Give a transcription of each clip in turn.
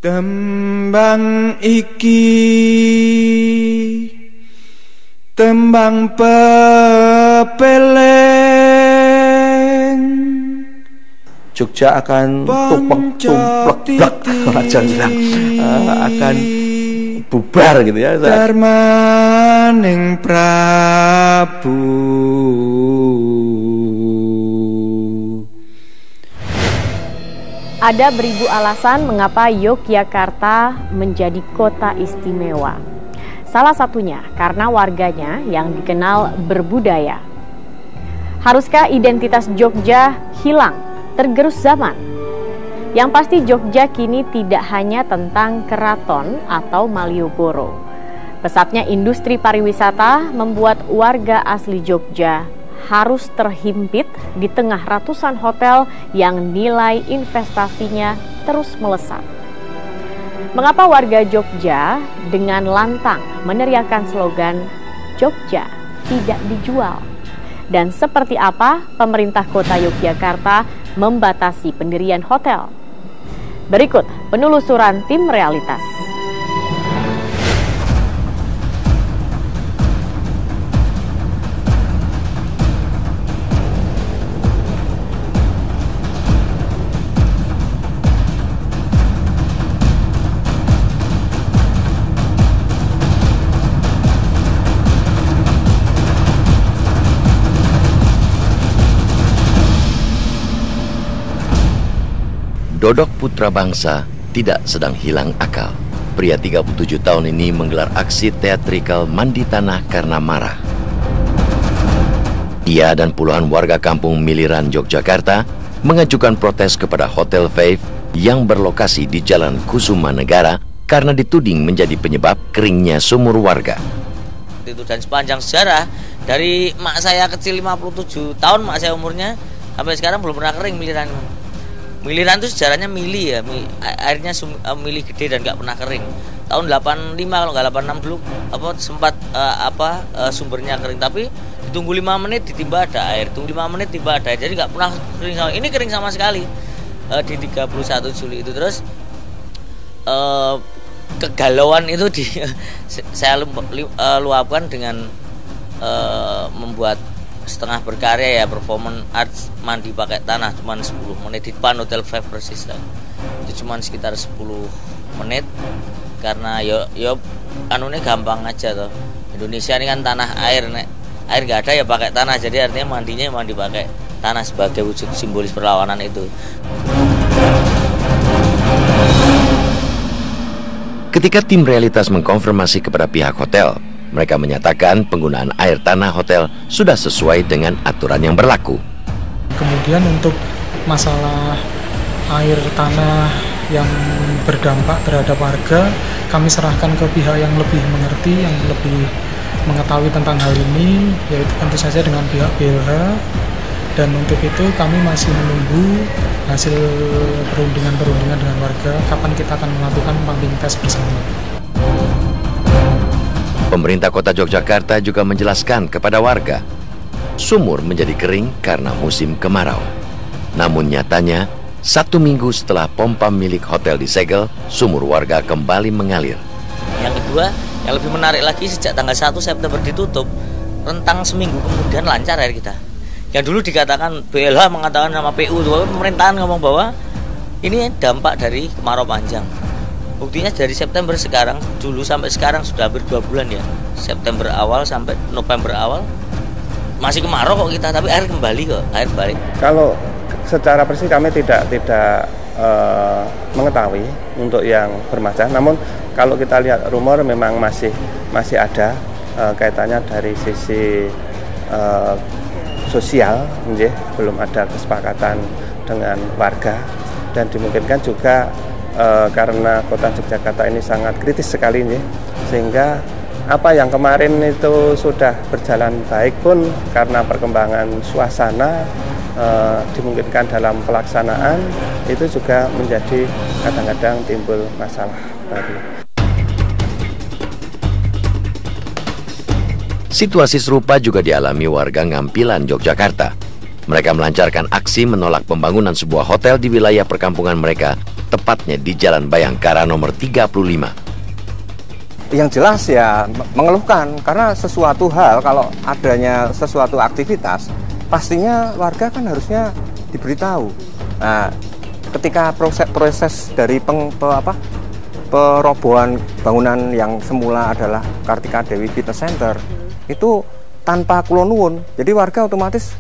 Tembang iki tembang pepeleng, Jogja akan tumplek aja bilang akan bubar gitu ya. Darmaning Prabu. Ada beribu alasan mengapa Yogyakarta menjadi kota istimewa. Salah satunya karena warganya yang dikenal berbudaya. Haruskah identitas Jogja hilang, tergerus zaman? Yang pasti Jogja kini tidak hanya tentang keraton atau Malioboro. Pesatnya industri pariwisata membuat warga asli Jogja harus terhimpit di tengah ratusan hotel yang nilai investasinya terus melesat. Mengapa warga Jogja dengan lantang meneriakkan slogan Jogja tidak dijual? Dan seperti apa pemerintah kota Yogyakarta membatasi pendirian hotel? Berikut penelusuran tim realitas. Dodok putra bangsa tidak sedang hilang akal. Pria 37 tahun ini menggelar aksi teatrikal mandi tanah karena marah. Ia dan puluhan warga kampung Miliran, Yogyakarta mengajukan protes kepada Hotel Faith yang berlokasi di Jalan Kusuma Negara karena dituding menjadi penyebab keringnya sumur warga. Itu dan sepanjang sejarah dari mak saya kecil 57 tahun mak saya umurnya sampai sekarang belum pernah kering Miliran. Miliran itu sejarahnya mili ya, airnya mili gede dan nggak pernah kering. Tahun 85 kalau nggak 86 dulu sempat sumbernya kering, tapi ditunggu 5 menit ditimba ada air, tunggu 5 menit tiba ada air, jadi nggak pernah kering sama. Ini kering sama sekali di 31 Juli itu. Terus kegalauan itu saya luapkan dengan membuat setengah berkarya ya, performance arts mandi pakai tanah cuman 10 menit di depan Hotel Five persis lah. Itu cuman sekitar 10 menit karena yo anunya gampang aja toh. Indonesia ini kan tanah air, air nggak ada ya pakai tanah, jadi artinya mandinya mandi pakai tanah sebagai wujud simbolis perlawanan itu. Ketika tim realitas mengkonfirmasi kepada pihak hotel, mereka menyatakan penggunaan air tanah hotel sudah sesuai dengan aturan yang berlaku. Kemudian untuk masalah air tanah yang berdampak terhadap warga, kami serahkan ke pihak yang lebih mengerti, yang lebih mengetahui tentang hal ini, yaitu tentu saja dengan pihak BLH. Dan untuk itu kami masih menunggu hasil perundingan dengan warga, kapan kita akan melakukan pumping test bersama. Pemerintah kota Yogyakarta juga menjelaskan kepada warga, sumur menjadi kering karena musim kemarau. Namun nyatanya, 1 minggu setelah pompa milik hotel disegel, sumur warga kembali mengalir. Yang kedua, yang lebih menarik lagi, sejak tanggal 1 September ditutup, rentang seminggu kemudian lancar air kita. Yang dulu dikatakan, BLH mengatakan sama PU, pemerintahan ngomong bahwa ini dampak dari kemarau panjang. Buktinya dari September sekarang, dulu sampai sekarang sudah hampir 2 bulan ya. September awal sampai November awal masih kemarau kok kita, tapi air kembali kok, air balik. Kalau secara persis kami tidak mengetahui untuk yang bermasalah. Namun kalau kita lihat rumor memang masih ada kaitannya dari sisi sosial, belum ada kesepakatan dengan warga, dan dimungkinkan juga karena kota Yogyakarta ini sangat kritis sekali nih, sehingga apa yang kemarin itu sudah berjalan baik pun karena perkembangan suasana dimungkinkan dalam pelaksanaan itu juga menjadi kadang-kadang timbul masalah baru. Situasi serupa juga dialami warga Ngampilan, Yogyakarta. Mereka melancarkan aksi menolak pembangunan sebuah hotel di wilayah perkampungan mereka tepatnya di Jalan Bayangkara nomor 35. Yang jelas ya mengeluhkan, karena sesuatu hal, kalau adanya sesuatu aktivitas, pastinya warga kan harusnya diberitahu. Nah, ketika proses dari perobohan bangunan yang semula adalah Kartika Dewi Fitness Center itu tanpa kula nuwun, jadi warga otomatis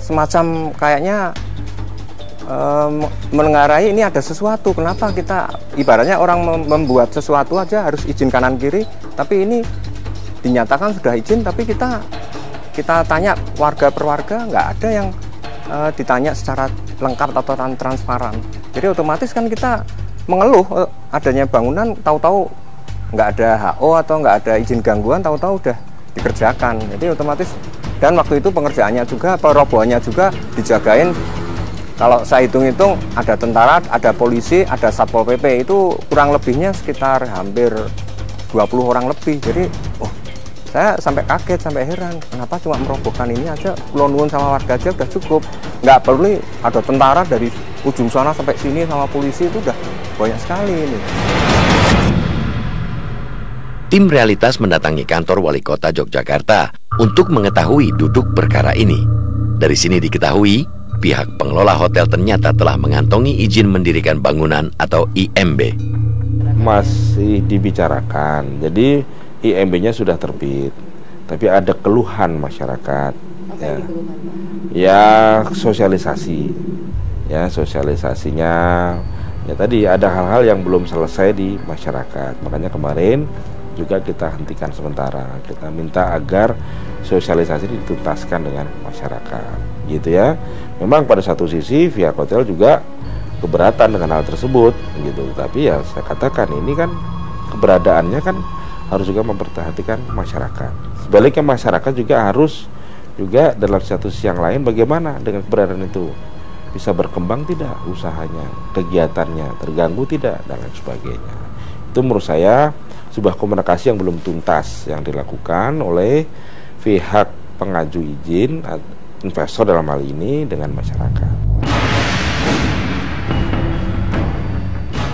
semacam kayaknya menengarai ini ada sesuatu. Kenapa kita ibaratnya orang membuat sesuatu aja harus izin kanan kiri, tapi ini dinyatakan sudah izin, tapi kita tanya warga per warga, nggak ada yang ditanya secara lengkap atau transparan. Jadi otomatis kan kita mengeluh adanya bangunan, tahu-tahu nggak ada HO atau nggak ada izin gangguan, tahu-tahu udah dikerjakan. Jadi otomatis, dan waktu itu pengerjaannya juga, perobohannya juga dijagain. Kalau saya hitung-hitung ada tentara, ada polisi, ada Satpol PP, itu kurang lebihnya sekitar hampir 20 orang lebih. Jadi saya sampai kaget, sampai heran, kenapa cuma merobohkan ini aja, kulon-kulon sama warga aja udah cukup. Nggak perlu ada tentara dari ujung sana sampai sini sama polisi, itu udah banyak sekali ini. Tim Realitas mendatangi kantor Wali Kota Yogyakarta untuk mengetahui duduk perkara ini. Dari sini diketahui, pihak pengelola hotel ternyata telah mengantongi izin mendirikan bangunan atau IMB. Masih dibicarakan, jadi IMB-nya sudah terbit, tapi ada keluhan masyarakat. Ya sosialisasi, ya sosialisasinya. Ya tadi ada hal-hal yang belum selesai di masyarakat, makanya kemarin juga kita hentikan sementara. Kita minta agar sosialisasi dituntaskan dengan masyarakat, gitu ya. Memang pada satu sisi pihak hotel juga keberatan dengan hal tersebut, gitu. Tapi ya saya katakan ini kan keberadaannya kan harus juga memperhatikan masyarakat. Sebaliknya masyarakat juga harus juga dalam satu sisi yang lain bagaimana dengan keberadaan itu, bisa berkembang tidak usahanya, kegiatannya terganggu tidak, dan lain sebagainya. Itu menurut saya sebuah komunikasi yang belum tuntas yang dilakukan oleh pihak pengaju izin, investor dalam hal ini, dengan masyarakat.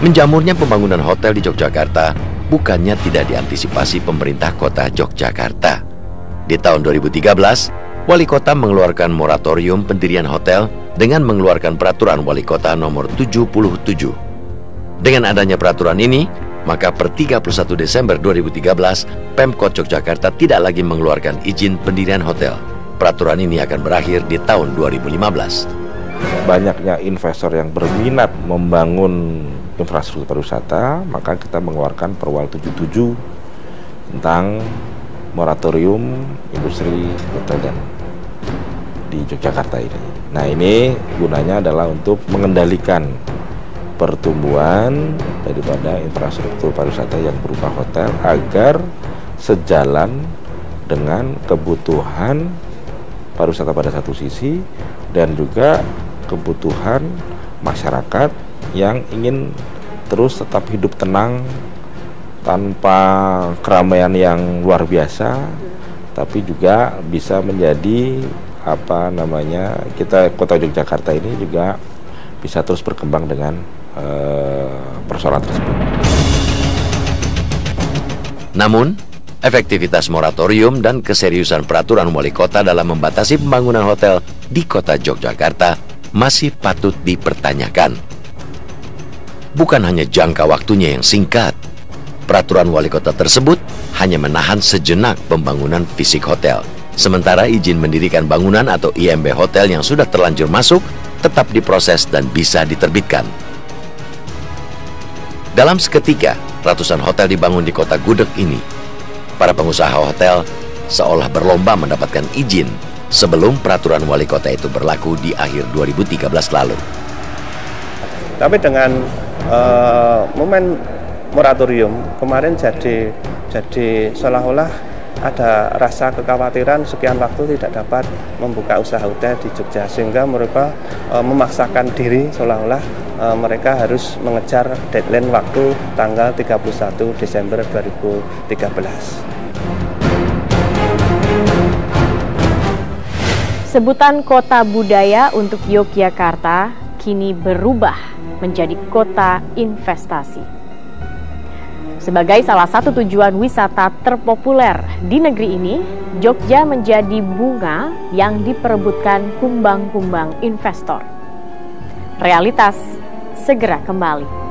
Menjamurnya pembangunan hotel di Yogyakarta bukannya tidak diantisipasi pemerintah kota Yogyakarta. Di tahun 2013, Wali Kota mengeluarkan moratorium pendirian hotel dengan mengeluarkan peraturan Wali Kota nomor 77. Dengan adanya peraturan ini, maka per 31 Desember 2013, Pemkot Yogyakarta tidak lagi mengeluarkan izin pendirian hotel. Peraturan ini akan berakhir di tahun 2015. Banyaknya investor yang berminat membangun infrastruktur pariwisata, maka kita mengeluarkan Perwal 77 tentang moratorium industri hotel dan di Yogyakarta ini. Nah, ini gunanya adalah untuk mengendalikan pertumbuhan daripada infrastruktur pariwisata yang berupa hotel agar sejalan dengan kebutuhan pariwisata pada satu sisi dan juga kebutuhan masyarakat yang ingin terus tetap hidup tenang tanpa keramaian yang luar biasa, tapi juga bisa menjadi kita kota Yogyakarta ini juga bisa terus berkembang dengan persoalan tersebut. Namun, efektivitas moratorium dan keseriusan peraturan wali kota dalam membatasi pembangunan hotel di kota Yogyakarta masih patut dipertanyakan. Bukan hanya jangka waktunya yang singkat, peraturan wali kota tersebut hanya menahan sejenak pembangunan fisik hotel, sementara izin mendirikan bangunan atau IMB hotel yang sudah terlanjur masuk tetap diproses dan bisa diterbitkan. Dalam seketika, ratusan hotel dibangun di kota gudeg ini. Para pengusaha hotel seolah berlomba mendapatkan izin sebelum peraturan wali kota itu berlaku di akhir 2013 lalu. Tapi dengan momen moratorium kemarin jadi seolah-olah ada rasa kekhawatiran sekian waktu tidak dapat membuka usaha hotel di Jogja, sehingga mereka memaksakan diri seolah-olah mereka harus mengejar deadline waktu tanggal 31 Desember 2013. Sebutan kota budaya untuk Yogyakarta kini berubah menjadi kota investasi. Sebagai salah satu tujuan wisata terpopuler di negeri ini, Jogja menjadi bunga yang diperebutkan kumbang-kumbang investor. Realitas segera kembali.